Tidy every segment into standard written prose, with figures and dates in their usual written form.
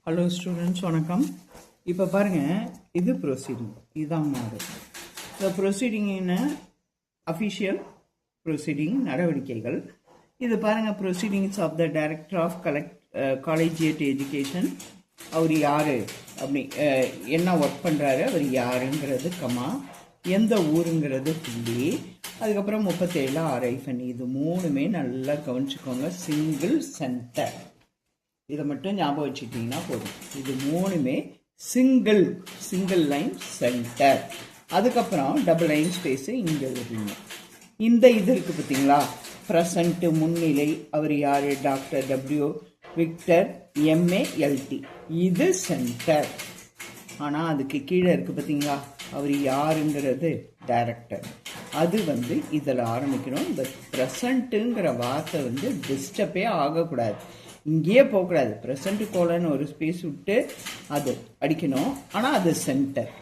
Hello students, வணக்கம். இப்போ பாருங்கள், இது ப்ரொசீடிங், இதுதான் மாடல். ஸோ ப்ரொசீடிங்னு அஃபிஷியல் ப்ரொசீடிங் நடவடிக்கைகள். இது பாருங்கள், proceedings of the director of collegiate education. அவர் யார் அப்படி என்ன ஒர்க் பண்ணுறாரு, அவர் யாருங்கிறது கமா, எந்த ஊருங்கிறது புள்ளி, அதுக்கப்புறம் 37 RIFN. இது மூணுமே நல்லா கவனிச்சுக்கோங்க. சிங்கிள் சென்டர், இதை மட்டும் ஞாபகம் வச்சுக்கிட்டீங்கன்னா போதும். இது மூணுமே சிங்கிள் லைன் சென்டர். அதுக்கப்புறம் டபுள் லைன் ஸ்பேஸு இங்கே எழுதுறீங்க. இந்த இது இருக்குது பார்த்தீங்களா, ப்ரெசண்ட்டு முன்னிலை, அவர் யார், டாக்டர் W விக்டர் MALT, இது சென்டர். ஆனால் அதுக்கு கீழே இருக்குது பார்த்தீங்களா, அவர் யாருங்கிறது டைரக்டர். அது இதில் ஆரம்பிக்கணும். இந்த ப்ரெசண்ட்டுங்கிற வார்த்தை டிஸ்டர்பே ஆகக்கூடாது, இங்கேயே போகக்கூடாது. ப்ரெசண்ட் கோலன்னு ஒரு ஸ்பேஸ் விட்டு அது அடிக்கணும். ஆனால் அது சென்டர்,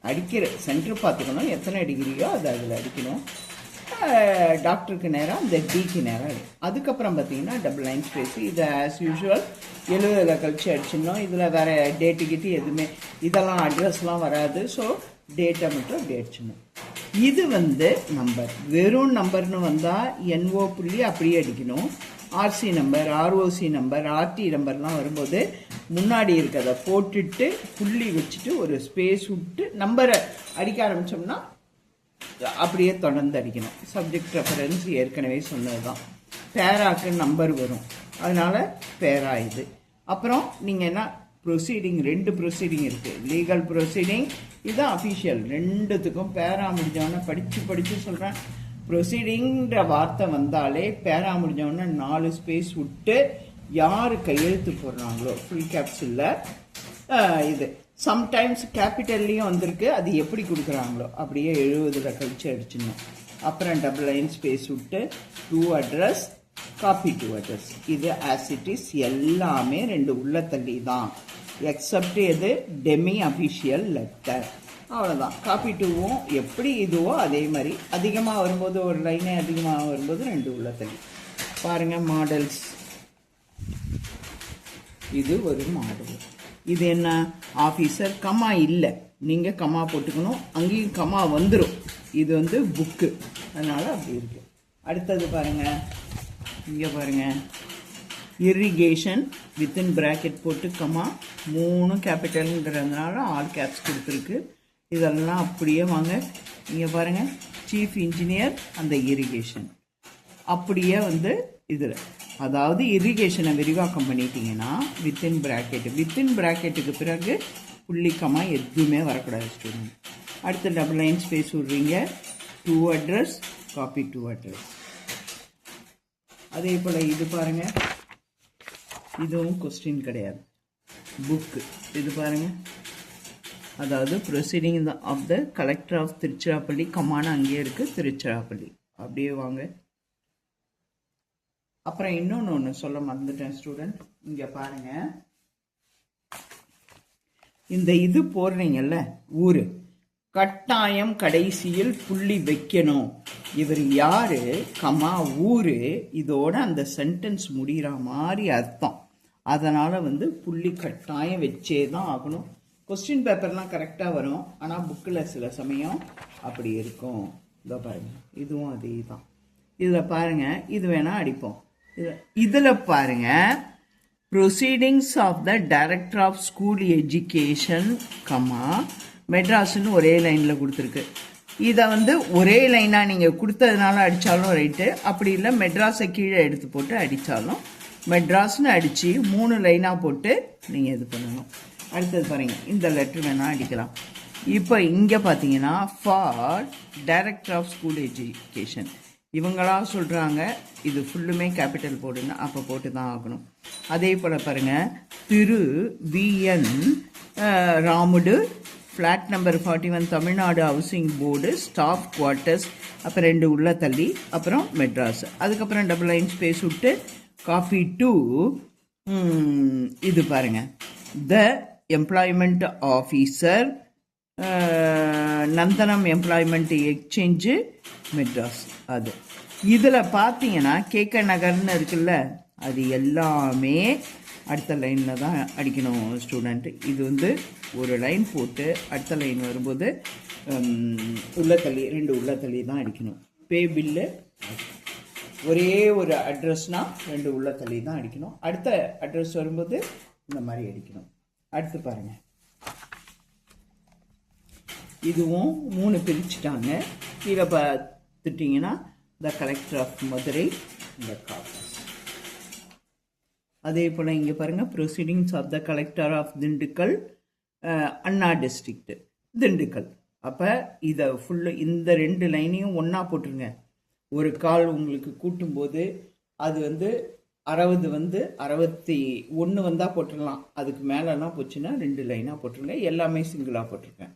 அடிக்கிற சென்டர் பார்த்துக்கணும், எத்தனை டிகிரியோ அது அதில் அடிக்கணும். டாக்டருக்கு நேரம் அந்த டிக்கு நேரம். அதுக்கப்புறம் பார்த்தீங்கன்னா டபுள் லைன் ஸ்பேஸ். இதை ஆஸ் யூஷுவல் 70 கழிச்சு அடிச்சிடணும். இதில் வேறு டேட்டு கிட்டு எதுவுமே இதெல்லாம் அட்ரஸ்லாம் வராது. ஸோ டேட்டை மட்டும் அப்படி அடிச்சிடணும். இது நம்பர், வெறும் நம்பர்னு வந்தால் NO புள்ளி அப்படியே அடிக்கணும். RC number, ROC number, RT நம்பர்லாம் வரும்போது முன்னாடி இருக்கிறத போட்டுட்டு புள்ளி வச்சுட்டு ஒரு ஸ்பேஸ் விட்டு நம்பரை அடிக்க ஆரம்பித்தோம்னா அப்படியே தொடர்ந்து அடிக்கணும். சப்ஜெக்ட் ரெஃபரன்ஸ் ஏற்கனவே சொன்னது தான். பேராக்கு நம்பர் வரும், அதனால் பேரா இது. அப்புறம் நீங்கள் என்ன ப்ரொசீடிங், 2 ப்ரொசீடிங் இருக்குது. லீகல் ப்ரொசீடிங், இதுதான் அஃபிஷியல். ரெண்டுத்துக்கும் பேரா முடிஞ்சவொன்னே படித்து சொல்கிறேன். ப்ரொசீடிங்கிற வார்த்தை வந்தாலே பேரா முடிஞ்சவொன்னே 4 ஸ்பேஸ் விட்டு யார் கையெழுத்து போடுறாங்களோ ஃபுல் கேப்ஸில் இது. சம்டைம்ஸ் கேபிட்டல்லையும் வந்திருக்கு, அது எப்படி கொடுக்குறாங்களோ அப்படியே 70 கழிச்சு அடிச்சிடணும். அப்புறம் டபுள் லைன் ஸ்பேஸ் விட்டு to address, copy to address. இது ஆசிட்டிஸ் எல்லாமே 2 உள்ள தள்ளி தான், எக்ஸப்ட் எது டெமி அஃபிஷியல் லெட்டர். அவ்வளோதான். காப்பி டூவும் எப்படி இதுவோ அதே மாதிரி அதிகமாக வரும்போது ஒரு லைனே அதிகமாக வரும்போது 2 உள்ள தள்ளி. பாருங்கள் மாடல்ஸ், இது ஒரு மாடல். இது என்ன, ஆஃபீஸர் கமா இல்லை, நீங்கள் கமா போட்டுக்கணும், அங்கேயும் கமா வந்துடும். இது புக்கு, அதனால் அப்படி இருக்கு. அடுத்தது பாருங்கள், இங்கே பாருங்கள், இரிகேஷன் வித்தின் ப்ராக்கெட் போட்டு கமா, 3 கேபிட்டல்ங்கிறதுனால ஆல் கேப்ஸ் கொடுத்துருக்கு. இதெல்லாம் அப்படியே வாங்க, இங்கே பாருங்கள், சீஃப் இன்ஜினியர் அந்த இரிகேஷன் அப்படியே இதில், அதாவது இரிகேஷனை விரிவாக்கம் பண்ணிட்டீங்கன்னா வித்தின் ப்ராக்கெட்டுக்கு பிறகு புள்ளிக்கமா எதுவுமே வரக்கூடாது ஸ்டூடெண்ட். அடுத்த டபுள் லைன் ஸ்பேஸ் விடுறீங்க, to address, copy to address. அதே போல் இது பாருங்கள், இதுவும் கொஸ்டின் கிடையாது, புக்கு. இது பாருங்கள், அதாவது proceeding of the collector of Tiruchirappalli, கமான அங்கேயே இருக்குது, திருச்சிராப்பள்ளி. அப்படியே வாங்க. அப்புறம் இன்னொன்று சொல்ல மறந்துட்டேன் ஸ்டூடெண்ட், இங்கே பாருங்கள், இந்த இது போடுறீங்கல்ல ஊர், கட்டாயம் கடைசியில் புள்ளி வைக்கணும். இவர் யாரு கமா ஊரு, இதோட அந்த சென்டென்ஸ் முடிகிற மாதிரி அர்த்தம். அதனால் புள்ளி கட்டாயம் வச்சே தான் ஆகணும். கொஸ்டின் பேப்பர்லாம் கரெக்டாக வரும், ஆனால் புக்கில் சில சமயம் அப்படி இருக்கும். இதோ பாருங்கள், இதுவும் அதே தான். இதில் பாருங்கள், இது வேணால் அடிப்போம். இதில் பாருங்கள், proceedings of the director of school education comma மெட்ராஸ்ன்னு ஒரே லைனில் கொடுத்துருக்கு. இதை ஒரே லைனாக நீங்கள் கொடுத்ததுனால அடித்தாலும் ரைட்டு, அப்படி இல்லை மெட்ராஸை கீழே எடுத்து போட்டு அடித்தாலும் மெட்ராஸ்னு அடித்து 3 லைனாக போட்டு நீங்கள் இது பண்ணணும். அடுத்தது பாருங்கள், இந்த லெட்ரு வேணால் அடிக்கலாம். இப்போ இங்கே பார்த்தீங்கன்னா for director of school education இவங்களா சொல்கிறாங்க, இது ஃபுல்லுமே கேபிட்டல் போடுங்க, அப்போ போட்டு தான் ஆகணும். அதே போல் பாருங்கள், திரு VN Ramudu, flat number 41, Tamil Nadu housing board, staff quarters, அப்புறம் 2 உள்ள தள்ளி, அப்புறம் மெட்ராஸ். அதுக்கப்புறம் டபுள் லைன் ஸ்பேஸ் விட்டு காப்பி டு, இது பாருங்கள், த எம்ப்ளாய்மெண்ட் ஆஃபீஸர் நந்தனம் எம்ப்ளாய்மெண்ட் எக்ஸ்சேஞ்சு மெட்ராஸ். அது இதில் பார்த்தீங்கன்னா KK நகர்னு இருக்குல்ல, அது எல்லாமே அடுத்த லைனில் தான் அடிக்கணும் ஸ்டூடெண்ட். இது வந்து ஒரு லைன் போட்டு அடுத்த லைன் வரும்போது உள்ளத்தள்ளி 2 உள்ளத்தள்ளி தான் அடிக்கணும். பே பில்லு ஒரே ஒரு அட்ரஸ்னால் 2 உள்ளத்தள்ளி தான் அடிக்கணும். அடுத்த அட்ரஸ் வரும்போது இந்த மாதிரி அடிக்கணும். அடுத்து பாருங்கள், இதுவும் 3 பிரிச்சுட்டாங்க. கீழே பார்த்துட்டிங்கன்னா த கலெக்டர் ஆஃப் மதுரை, இந்த காப்பஸ். அதே போல் இங்கே பாருங்கள், proceedings of the collector of Dindigul, Anna district Dindigul. அப்போ இதை ஃபுல்லு இந்த 2 லைனையும் ஒன்றா போட்டுருங்க. ஒரு கால் உங்களுக்கு கூட்டும்போது அது வந்து 60 வந்து 61 வந்தால் போட்டுடலாம். அதுக்கு மேலெலாம் போச்சுன்னா 2 லைனாக போட்டுருங்க. எல்லாமே சிங்கிளாக போட்டிருக்கேன்,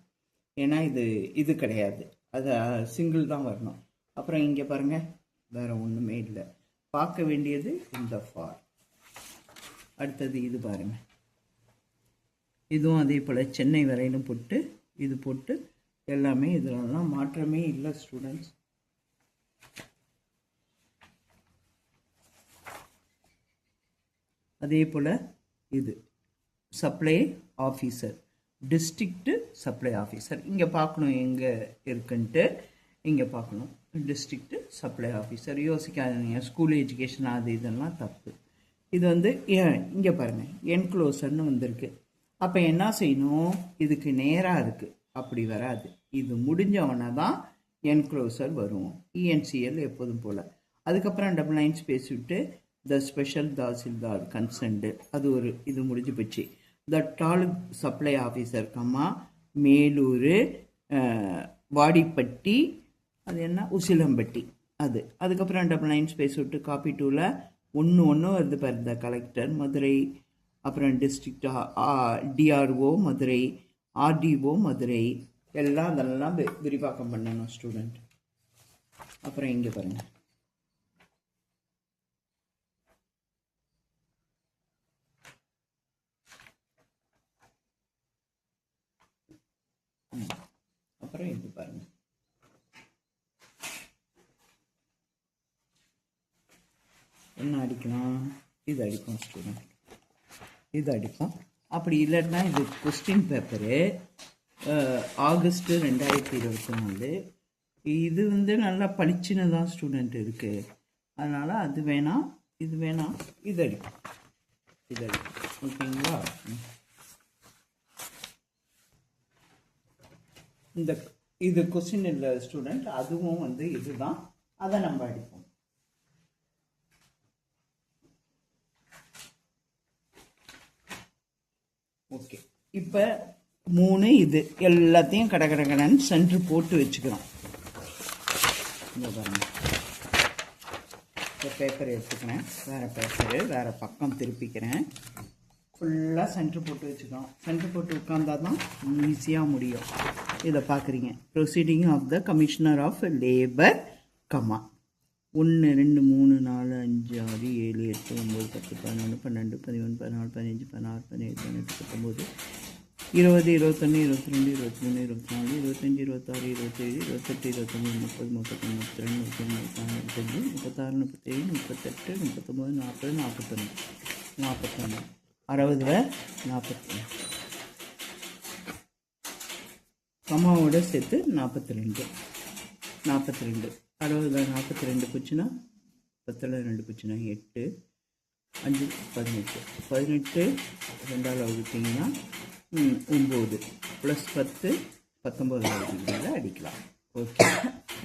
ஏன்னா இது கிடையாது, அது சிங்கிள் தான் வரணும். அப்புறம் இங்கே பாருங்கள், வேறு ஒன்றுமே இல்லை. பார்க்க வேண்டியது இந்த ஃபார். அடுத்தது இது பாருங்கள், இதுவும் அதே போல் சென்னை வரையிலும் போட்டு இது போட்டு எல்லாமே இதெல்லாம் மாற்றமே இல்லை ஸ்டூடெண்ட்ஸ். அதே போல் இது supply officer, district supply officer. இங்கே பார்க்கணும் எங்கே இருக்குன்ட்டு, இங்கே பார்க்கணும் டிஸ்ட்ரிக்ட் சப்ளை ஆஃபீஸர். யோசிக்காதீங்க, ஸ்கூல் எஜுகேஷன் அது இதெல்லாம் தப்பு. இது வந்து இங்கே பாருங்கள், என்க்ளோசர்னு வந்திருக்கு. அப்போ என்ன செய்யணும், இதுக்கு நேராக இருக்குது, அப்படி வராது. இது முடிஞ்சவொன்னே தான் என்க்ளோசர் வரும். இஎன்சிஎல் எப்போதும் போல். அதுக்கப்புறம் டபுள் லைன் ஸ்பேஸ் விட்டு த ஸ்பெஷல் தாசில்தார் கன்சர்ன்டு, அது ஒரு இது முடிஞ்சு போச்சு. த தாலுக் சப்ளை ஆஃபீஸர் கம்மா மேலூர், வாடிப்பட்டி, அது என்ன உசிலம்பட்டி, அது. அதுக்கப்புறம் டபுள் லைன் ஸ்பேஸ் விட்டு காப்பி டூவில் ஒன்று வருது பாரு, த கலெக்டர் மதுரை, அப்புறம் district DRO Madurai, RTO Madurai, எல்லாம் அதெல்லாம் விரிவாக்கம் பண்ணணும் ஸ்டூடெண்ட். அப்புறம் இங்கே பாருங்கள், அப்புறம் இது பாருங்க, என்ன அடிக்கலாம், இது அடிப்போம் ஸ்டூடெண்ட், இது அடிப்போம். அப்படி இல்லைன்னா இது கொஸ்டின் பேப்பரு ஆகஸ்ட் 2024. இது வந்து நல்லா பளிச்சுன்னு தான் ஸ்டூடெண்ட் இருக்குது. அதனால் அது வேணாம், இது வேணாம், இது அடிப்போம், இது அடிப்போம். ஓகேங்களா? இந்த இது கொஸ்டின் இல்லை ஸ்டூடெண்ட், அதுவும் வந்து இதுதான், அதை நம்ம அடிப்போம். ஓகே, இப்போ 3 இது எல்லாத்தையும் கடகடகடன்னு சென்ட்ரு போட்டு வச்சுக்கிறோம். இங்கே பாருங்க, இந்த பேப்பர் எடுத்துக்கிறேன், வேறு பேப்பரு வேறு பக்கம் திருப்பிக்கிறேன். ஃபுல்லாக சென்ட்ரு போட்டு வச்சுக்கிறோம். சென்ட்ரு போட்டு உட்காந்தா தான் ஈஸியாக முடியும். இதை பார்க்குறீங்க, proceeding of the commissioner of labour comma 1 2 3 4 5 6 7 8 9 10 11 12 13 14 15 16 17 18 19 20 21 22 23 24 25 26 27 28 29 30 31 32 33 34 35 36 37 38 39 40 41 60 41 கம்மாவோட சேர்த்து 42 60 42 போச்சுன்னா 10 2 போச்சுன்னா 8 5 18 18 2ஆல் வகுத்தீங்கன்னா 9 ப்ளஸ் 10 19 அடிக்கலாம். ஓகே,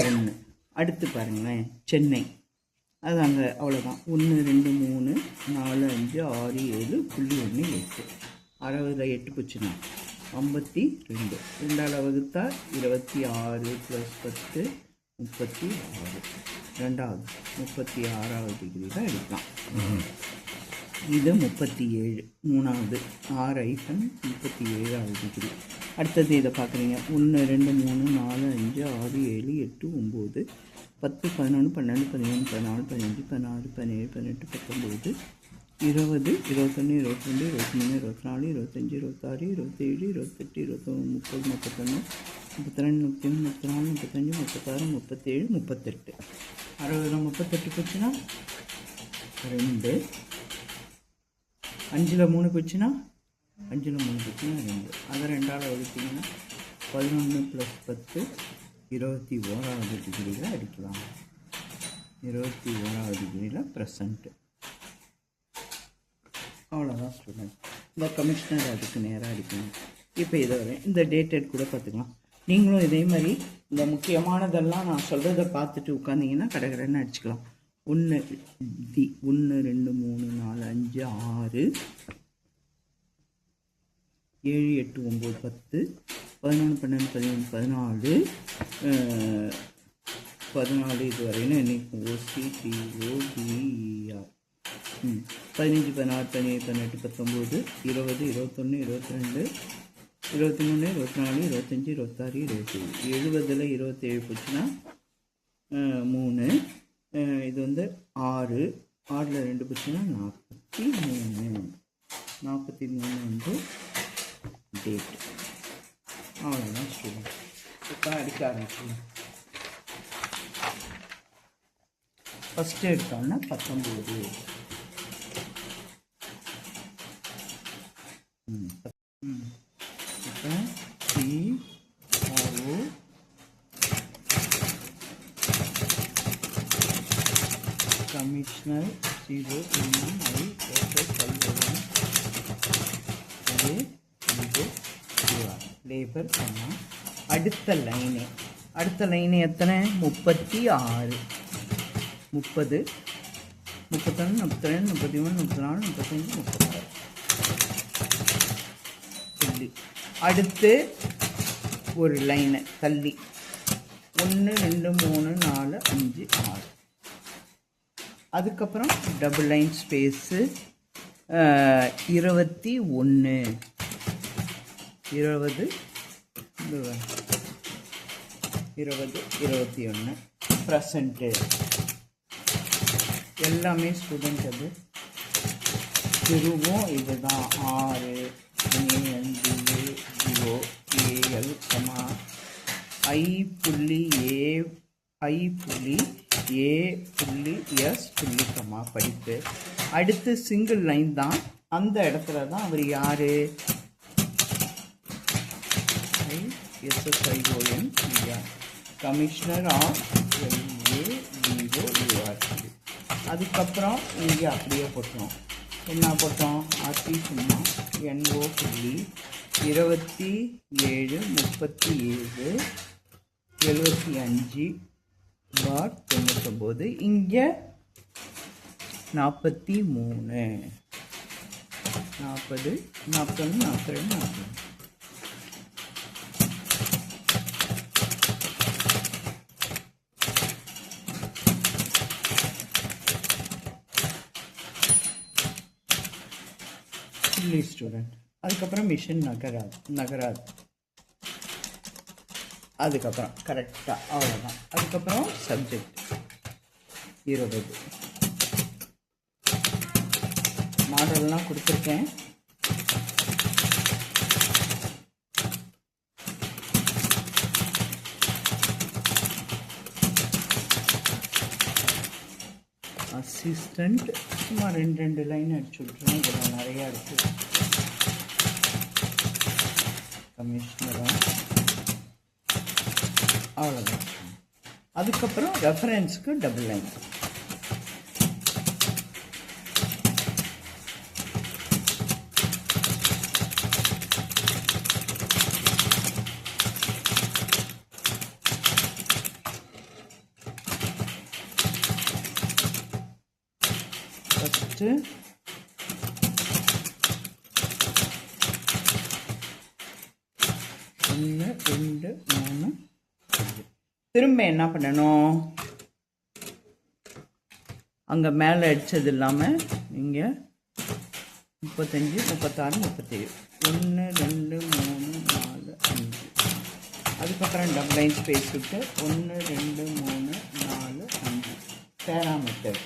1. அடுத்து பாருங்களேன், சென்னை, அது அங்கே அவ்வளோதான். 1 2 3 4 5 6 7 புள்ளி 1 8 60 8 போச்சுன்னா 52 2ஆல் வகுத்தா 26 ப்ளஸ் 10 36. ரெண்டாவது 36வது டிகிரி தான் எடுக்கலாம். இது 37 மூணாவது 6-37வது டிகிரி. அடுத்தது இதை பார்க்குறீங்க, 1 2 3 4 5 6 7 8 9 10 11 12 13 14 15 16 17 18 19 20 21 22 23 24 25 26 27 28 29 30 31 32 33 34 35 36 37 38 60 38 போச்சுன்னா 2 5ல் 3 போச்சுன்னா 5ல் 3 போச்சுன்னா 2. அதை 2ஆல் வகுத்தீங்கன்னா 11 + 10 21வது டிகிரியில் அடிக்கலாம். 21வது டிகிரியில் ப்ரெசண்ட்டு. அவ்வளோதான் ஸ்டூடெண்ட். இந்த கமிஷனர் அதுக்கு நேராக அடிக்கணும். இப்போ இதை வரை இந்த டேட்டட் கூட பார்த்துக்கலாம். நீங்களும் இதே மாதிரி இந்த முக்கியமானதெல்லாம் நான் சொல்கிறத பார்த்துட்டு உட்காந்திங்கன்னா கடகடன்னு அடிச்சுக்கலாம். 1 1 2 3 4 5 6 7 8 9 10 11 12 13 14 இது வரையிலும் இன்னைக்கு OCTOBER 15 16 17 18 19 20 21 22 23 24 25 26 27 70ல் 27 போச்சுன்னா 3. இது வந்து 6 6ல் 2 போச்சுன்னா 43. 43 வந்து டேட். அவ்வளோதான் ஸ்டூடெண்ட். இப்போ அடிக்க ஆரம்பிச்சுக்கலாம். ஃபஸ்ட்டு எடுத்தோன்னா 19. இப்போ CRO கமிஷனர் 0 இது லேபர் பண்ணால் அடுத்த லைனு எத்தனை? 36 30 31 42 33 34 35 36 புள்ளி. அடுத்து ஒரு லைனை தள்ளி 1 2 3 4 5 6. அதுக்கப்புறம் டபுள் லைன் ஸ்பேஸு 21 20 21 ப்ரெசண்ட்டு. எல்லாமே ஸ்டூடெண்ட் அது திருவும் இதுதான் 6 0 AL I புள்ளி S புள்ளி கமா படிப்பு. அடுத்து சிங்கிள் லைன் தான். அந்த இடத்துல தான் அவர் யார்? SSION commissioner of LA0UR. அதுக்கப்புறம் இங்கே அப்படியே போட்டோம். என்ன போட்டோம்? RT சும்மா NO புள்ளி 27 37 75 பார் 99. இங்கே 43 40 41 42 40. ஸ்டூடெண்ட். அதுக்கப்புறம் மிஷின் நகராது. அதுக்கப்புறம் கரெக்டாக அவ்வளோதான். அதுக்கப்புறம் சப்ஜெக்ட் 20 மாடல்லாம் கொடுத்துருக்கேன். அசிஸ்டண்ட் சும்மா 2 லைன் அடிச்சு விட்ருவேன். இதெல்லாம் நிறையா இருக்குது. கமிஷனராக அவ்வளோதான். அதுக்கப்புறம் ரெஃபரன்ஸுக்கு டபுள் லைன். ஃபஸ்ட்டு ஒன்று 2 3 திரும்ப என்ன பண்ணணும்? அங்கே மேலே அடித்தது இல்லாமல் இங்கே 35 36 37 1 2 3 4 5. அதுக்கப்புறம் டபுள் லைன் ஸ்பேஸ் விட்டு 1 2 3 4 5 பேராமீட்டர்.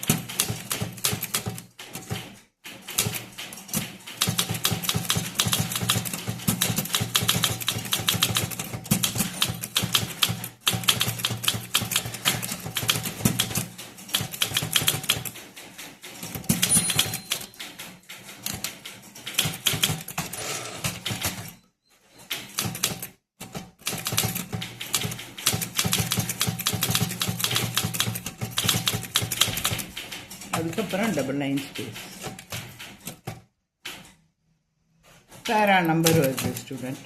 அதுக்கப்புறம் டபுள் லைன் ஸ்பேஸ். பேரா நம்பர் வருது ஸ்டூடெண்ட்.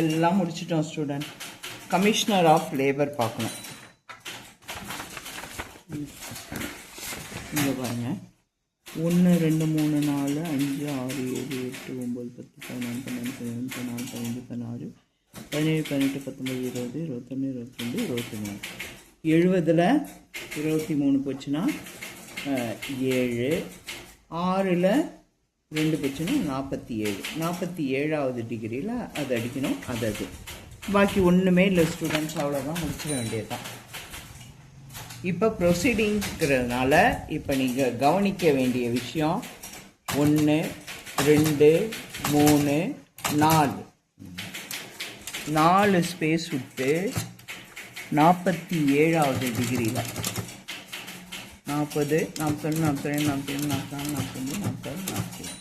எல்லாம் முடிச்சிட்டோம் ஸ்டூடெண்ட். கமிஷனர் ஆஃப் லேபர் பார்க்கணும். இங்கே பாருங்க, 1 2 3 4 5 6 7 8 9 10 11 12 13 14 15 16 17 18 19 20 21 22 70ல் 23 போச்சுன்னா 7, 6ல் 2 போச்சுன்னா 47. 47வது டிகிரியில் அது அடிக்கணும். அது பாக்கி ஒன்றுமே இல்லை ஸ்டூடெண்ட்ஸ், அவ்வளோதான், முடிச்சிட வேண்டியதுதான். இப்போ ப்ரொசீடிங்கிறதுனால இப்போ நீங்கள் கவனிக்க வேண்டிய விஷயம் 1 2 3 4 4 ஸ்பேஸ் விட்டு 47வது டிகிரியில் 40 41 42 43 44 45 46 47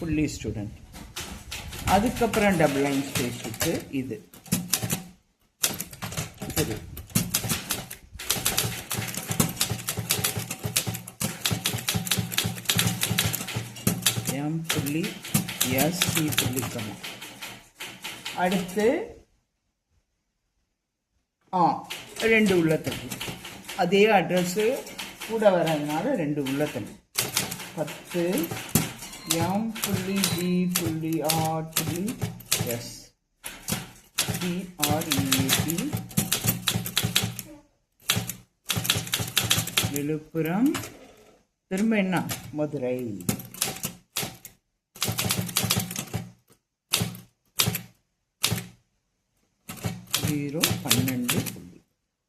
புள்ளி ஸ்டூடெண்ட். அதுக்கப்புறம் டபுள் லைன் ஸ்பேஸ் விட்டு இது எம் புள்ளி எஸ்சி புள்ளி கமா. அடுத்து 2 உள்ளத்தள்ளி. அதே அட்ரஸு கூட வர்றதுனால 2 உள்ளத்தள்ளி. 10 எம் புள்ளி ஜி புள்ளி ஆர் புள்ளி எஸ் டிஆர்இஏடி விழுப்புரம். திரும்ப என்ன, மதுரை. ஜீரோ 12 புள்ளி.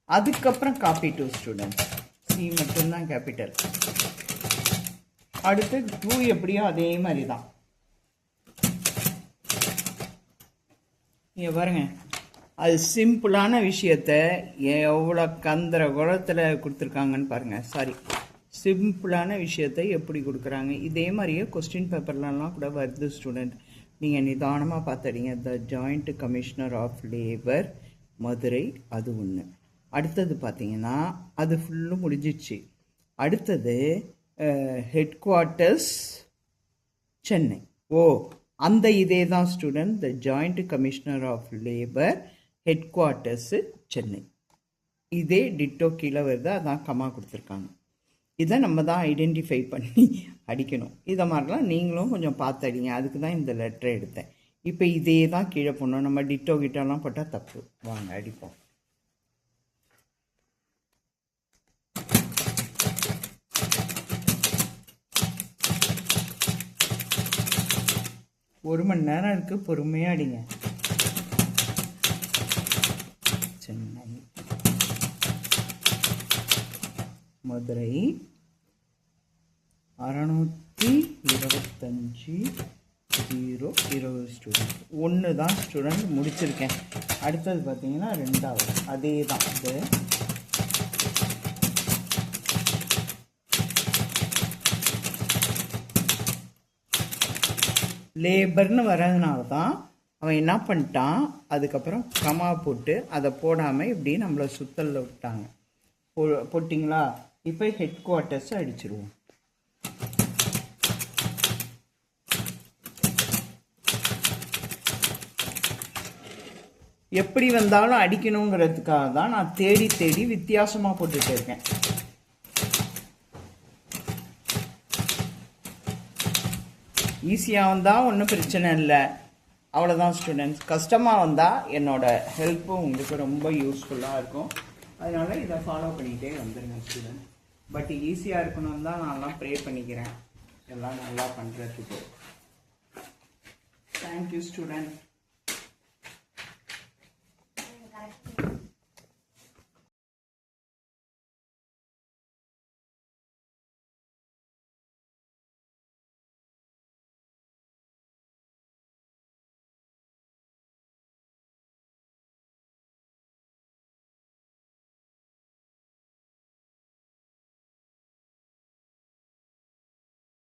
அதுக்கப்புறம் காப்பி டூ ஸ்டூடெண்ட்ஸ். சி மட்டும்தான் கேபிட்டல். அடுத்து 2 எப்படியோ அதே மாதிரி தான். நீங்கள் பாருங்க, அது சிம்பிளான விஷயத்த எவ்வளோ கந்தர குளத்தில் கொடுத்துருக்காங்கன்னு பாருங்கள். சாரி, சிம்பிளான விஷயத்தை எப்படி கொடுக்குறாங்க. இதே மாதிரியே கொஸ்டின் பேப்பர்லலாம் கூட வருது ஸ்டூடெண்ட். நீங்கள் நிதானமாக பார்த்துடிங்க. The joint commissioner of labour Madurai, அது ஒன்று. அடுத்தது பார்த்தீங்கன்னா அது ஃபுல்லும் முடிஞ்சிச்சு. அடுத்தது ஹெட் குவார்ட்டர்ஸ் சென்னை. அந்த இதே தான் student. The joint commissioner of labour headquarters Chennai. இதே டிட்டோ கீழே வருது, அதான் கமா கொடுத்துருக்காங்க. இதை நம்ம தான் ஐடென்டிஃபை பண்ணி அடிக்கணும். இதை மாதிரிலாம் நீங்களும் கொஞ்சம் பார்த்து அடிங்க. அதுக்கு தான் இந்த லெட்டரை எடுத்தேன். இப்போ இதே தான் கீழே போடணும். நம்ம டிட்டோ கிட்டோலாம் போட்டால் தப்பு. வாங்க அடிப்போம். ஒரு மணி நேரம் இருக்கு, பொறுமையா அடிங்க. சென்னை, மதுரை 625 0 ஸ்டூடெண்ட். 1 தான் ஸ்டூடெண்ட் முடிச்சிருக்கேன். அடுத்தது பார்த்தீங்கன்னா 2வது அதே தான். இது லேபர்னு வர்றதுனால தான் அவன் என்ன பண்ணிட்டான், அதுக்கப்புறம் கமா போட்டு அதை போடாமல் இப்படி நம்மளை சுத்தலில் விட்டாங்க. போட்டிங்களா? இப்போ ஹெட் குவார்ட்டர்ஸை அடிச்சிருவோம். எப்படி வந்தாலும் அடிக்கணுங்கிறதுக்காக தான் நான் தேடி தேடி வித்தியாசமாக போட்டுட்டு இருக்கேன். ஈஸியாக வந்தால் ஒன்றும் பிரச்சனை இல்லை, அவ்வளோதான் ஸ்டூடெண்ட்ஸ். கஷ்டமாக வந்தால் என்னோட ஹெல்ப்பும் உங்களுக்கு ரொம்ப யூஸ்ஃபுல்லாக இருக்கும். அதனால் இதை ஃபாலோ பண்ணிகிட்டே வந்துடுங்க ஸ்டூடெண்ட். பட் ஈஸியாக இருக்கணும்னு தான் நான்லாம் ப்ரே பண்ணிக்கிறேன் எல்லாம் நல்லா பண்ணுறதுக்கு. Thank you student.